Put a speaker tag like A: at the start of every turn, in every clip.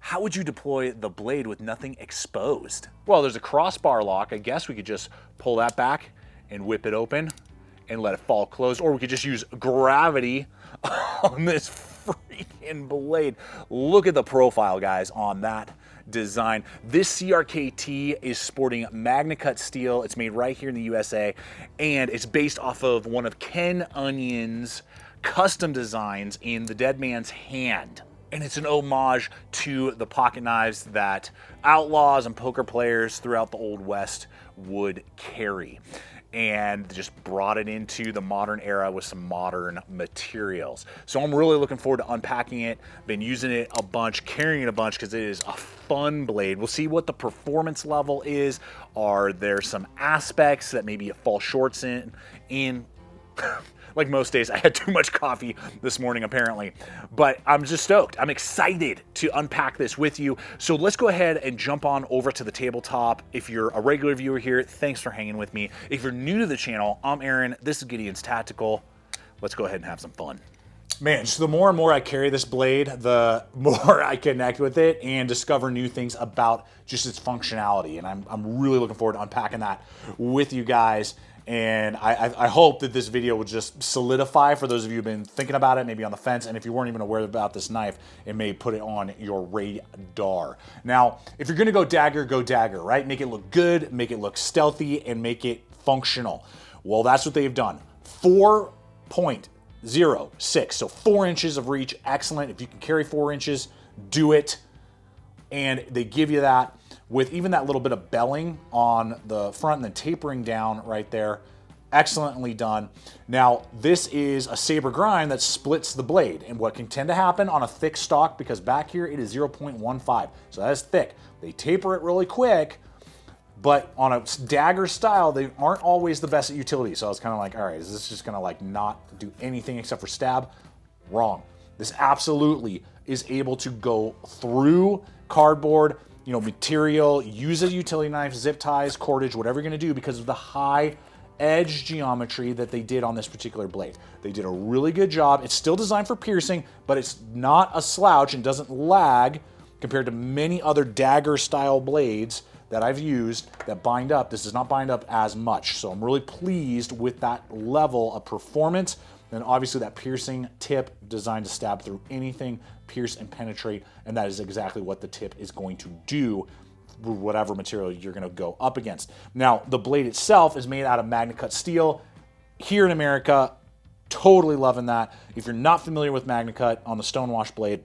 A: how would you deploy the blade with nothing exposed?
B: Well, there's a crossbar lock. I guess we could just pull that back and whip it open and let it fall closed, or we could just use gravity on this freaking blade. Look at the profile, guys, on that design. This CRKT is sporting MagnaCut steel. It's made right here in the USA, and it's based off of one of Ken Onion's custom designs in The Dead Man's Hand. And it's an homage to the pocket knives that outlaws and poker players throughout the Old West would carry, and just brought it into the modern era with some modern materials. So I'm really looking forward to unpacking it. Been using it a bunch, carrying it a bunch, because it is a fun blade. We'll see what the performance level is. Are there some aspects that maybe it falls short in like most days, I had too much coffee this morning apparently, but I'm just stoked. I'm excited to unpack this with you. So let's go ahead and jump on over to the tabletop. If you're a regular viewer here, thanks for hanging with me. If you're new to the channel, I'm Aaron. This is Gideon's Tactical. Let's go ahead and have some fun. Man, so the more and more I carry this blade, the more I connect with it and discover new things about just its functionality. And I'm really looking forward to unpacking that with you guys. And I hope that this video will just solidify for those of you who've been thinking about it, maybe on the fence, and if you weren't even aware about this knife, it may put it on your radar. Now, if you're gonna go dagger, right? Make it look good, make it look stealthy, and make it functional. Well, that's what they've done. 4.06, so 4 inches of reach, excellent. If you can carry 4 inches, do it. And they give you that with even that little bit of belling on the front and then tapering down right there. Excellently done. Now, this is a saber grind that splits the blade, and what can tend to happen on a thick stock, because back here it is 0.15, so that is thick. They taper it really quick, but on a dagger style, they aren't always the best at utility. So I was kind of like, all right, is this just gonna like not do anything except for stab? Wrong. This absolutely is able to go through cardboard, you know, material, use a utility knife, zip ties, cordage, whatever you're gonna do, because of the high edge geometry that they did on this particular blade. They did a really good job. It's still designed for piercing, but it's not a slouch and doesn't lag compared to many other dagger style blades that I've used that bind up. This does not bind up as much. So I'm really pleased with that level of performance. And obviously that piercing tip designed to stab through anything, pierce and penetrate, and that is exactly what the tip is going to do, whatever material you're gonna go up against. Now, the blade itself is made out of MagnaCut steel. Here in America, totally loving that. If you're not familiar with MagnaCut on the Stonewash blade,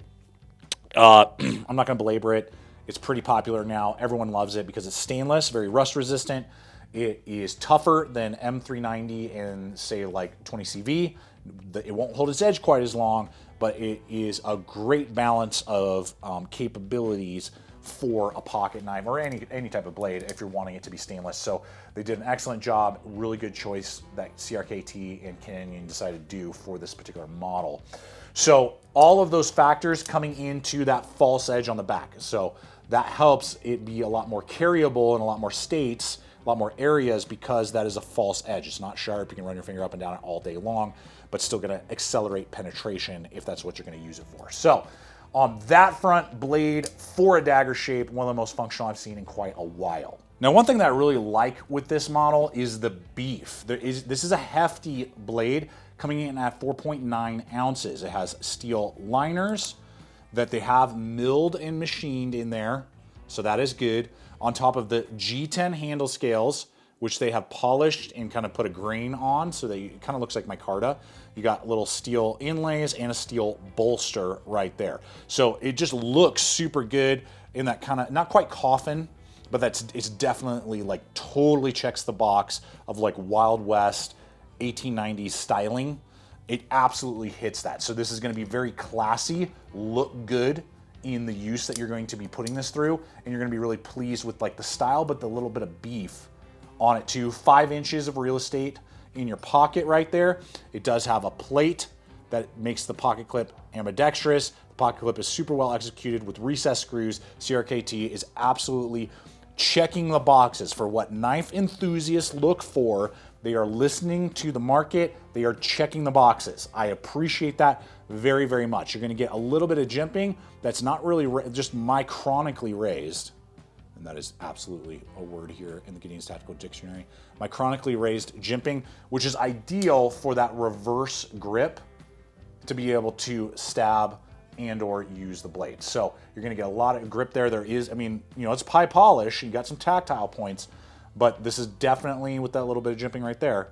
B: I'm not gonna belabor it. It's pretty popular now. Everyone loves it because it's stainless, very rust resistant. It is tougher than M390 and say like 20CV. It won't hold its edge quite as long, but it is a great balance of capabilities for a pocket knife or any type of blade if you're wanting it to be stainless. So they did an excellent job, really good choice that CRKT and Canyon decided to do for this particular model. So all of those factors coming into that false edge on the back. So that helps it be a lot more carryable in a lot more states, a lot more areas, because that is a false edge. It's not sharp. You can run your finger up and down it all day long, but still gonna accelerate penetration if that's what you're gonna use it for. So on that front, blade for a dagger shape, one of the most functional I've seen in quite a while. Now, one thing that I really like with this model is the beef. This is a hefty blade coming in at 4.9 ounces. It has steel liners that they have milled and machined in there, so that is good. On top of the G10 handle scales, which they have polished and kind of put a grain on, so that it kind of looks like micarta. You got little steel inlays and a steel bolster right there. So it just looks super good in that kind of, not quite coffin, but it's definitely like totally checks the box of like Wild West 1890s styling. It absolutely hits that. So this is gonna be very classy, look good in the use that you're going to be putting this through, and you're gonna be really pleased with like the style, but the little bit of beef on it too. 5 inches of real estate in your pocket right there. It does have a plate that makes the pocket clip ambidextrous. The pocket clip is super well executed with recessed screws. CRKT is absolutely checking the boxes for what knife enthusiasts look for They are listening to the market. They are checking the boxes. I appreciate that very, very much. You're going to get a little bit of jimping that's not really just micronically raised. And that is absolutely a word here in the Gideonstactical dictionary. Micronically raised jimping, which is ideal for that reverse grip to be able to stab and or use the blade. So you're gonna get a lot of grip there. There is, I mean, you know, it's pie polish. You got some tactile points, but this is definitely with that little bit of jimping right there.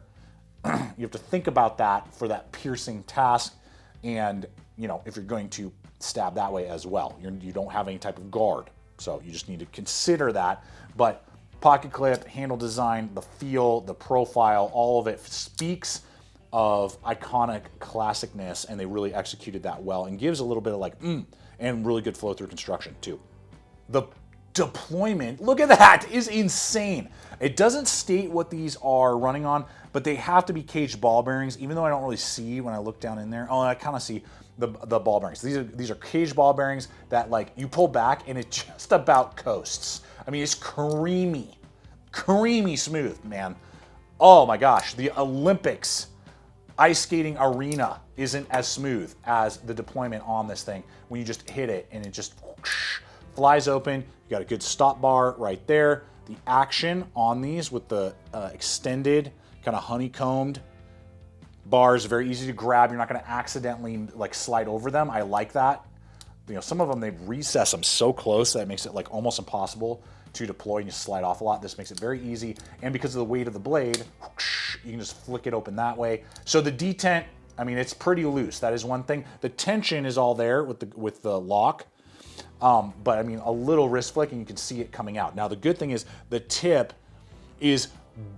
B: You have to think about that for that piercing task. And, you know, if you're going to stab that way as well, you don't have any type of guard. So you just need to consider that. But pocket clip, handle design, the feel, the profile, all of it speaks of iconic classicness, and they really executed that well and gives a little bit of like, and really good flow through construction too. The deployment, look at that, is insane. It doesn't state what these are running on, but they have to be caged ball bearings, even though I don't really see when I look down in there. Oh, I kind of see the ball bearings. These are caged ball bearings that like you pull back and it just about coasts. I mean, it's creamy smooth, man. Oh my gosh, the Olympics ice skating arena isn't as smooth as the deployment on this thing when you just hit it and it just whoosh, flies open. You got a good stop bar right there. The action on these with the extended kind of honeycombed bars, very easy to grab. You're not going to accidentally like slide over them. I like that. You know, some of them, they recess them so close that it makes it like almost impossible to deploy, and you slide off a lot. This makes it very easy. And because of the weight of the blade, whoosh, you can just flick it open that way. So the detent, I mean, it's pretty loose. That is one thing. The tension is all there with the lock. But I mean, a little wrist flick and you can see it coming out. Now, the good thing is the tip is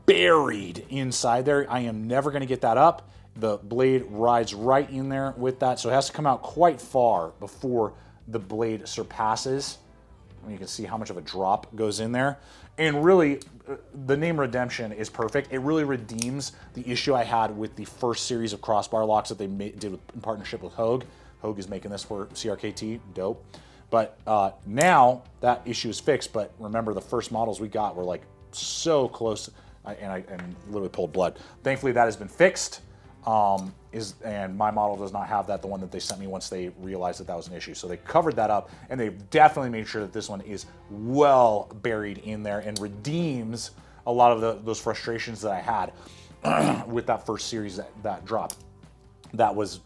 B: buried inside there. I am never going to get that up. The blade rides right in there with that. So it has to come out quite far before the blade surpasses. You can see how much of a drop goes in there. And really, the name Redemption is perfect. It really redeems the issue I had with the first series of crossbar locks that they did in partnership with Hogue. Hogue is making this for CRKT, dope. But now that issue is fixed, but remember the first models we got were like so close, and I literally pulled blood. Thankfully that has been fixed. And my model does not have that, the one that they sent me once they realized that that was an issue. So they covered that up, and they've definitely made sure that this one is well buried in there and redeems a lot of those frustrations that I had with that first series that dropped. That was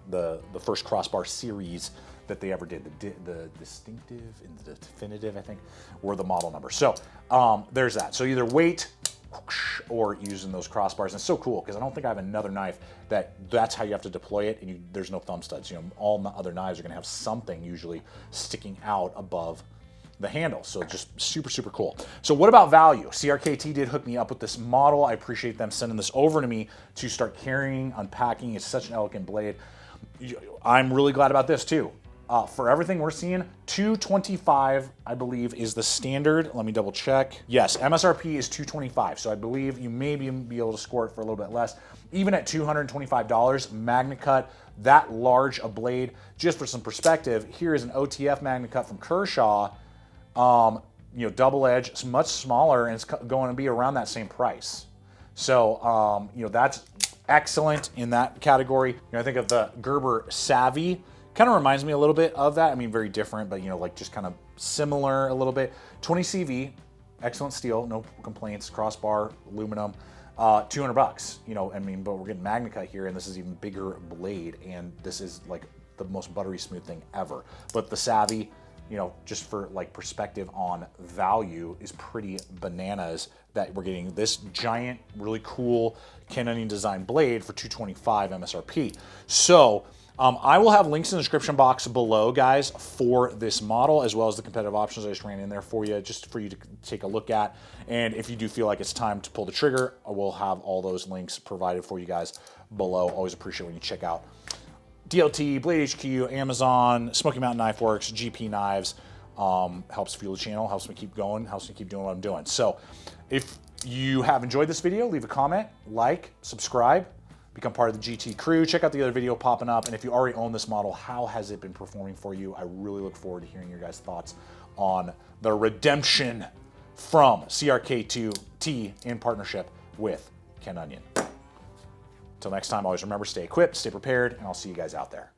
B: the first crossbar series that they ever did. The distinctive and the definitive, I think, were the model number. So there's that. So either wait or using those crossbars. And it's so cool because I don't think I have another knife that's how you have to deploy it, and there's no thumb studs. You know, all the other knives are going to have something usually sticking out above the handle. So just super, super cool. So what about value? CRKT did hook me up with this model. I appreciate them sending this over to me to start carrying, unpacking. It's such an elegant blade. I'm really glad about this too. For everything we're seeing, $225, I believe, is the standard. Let me double check. Yes, MSRP is $225, so I believe you may be able to score it for a little bit less. Even at $225, Magna Cut, that large a blade, just for some perspective, here is an OTF Magna Cut from Kershaw, you know, double edge. It's much smaller, and it's going to be around that same price. So, you know, that's excellent in that category. You know, I think of the Gerber Savvy. Kind of reminds me a little bit of that. I mean, very different, but, you know, like just kind of similar a little bit. 20 CV, excellent steel, no complaints, crossbar, aluminum, $200. You know, I mean, but we're getting Magna Cut here, and this is even bigger blade, and this is like the most buttery smooth thing ever. But the Savvy, you know, just for like perspective on value, is pretty bananas that we're getting this giant, really cool Canadian design blade for $225 MSRP. So I will have links in the description box below, guys, for this model, as well as the competitive options I just ran in there for you, just for you to take a look at. And if you do feel like it's time to pull the trigger, I will have all those links provided for you guys below. Always appreciate when you check out DLT, Blade HQ, Amazon, Smoky Mountain Knife Works, GP Knives. Helps fuel the channel, helps me keep going, helps me keep doing what I'm doing. So if you have enjoyed this video, leave a comment, like, subscribe, become part of the GT crew. Check out the other video popping up. And if you already own this model, how has it been performing for you? I really look forward to hearing your guys' thoughts on the Redemption from CRKT in partnership with canned onion. Until next time, always remember, stay equipped, stay prepared, and I'll see you guys out there.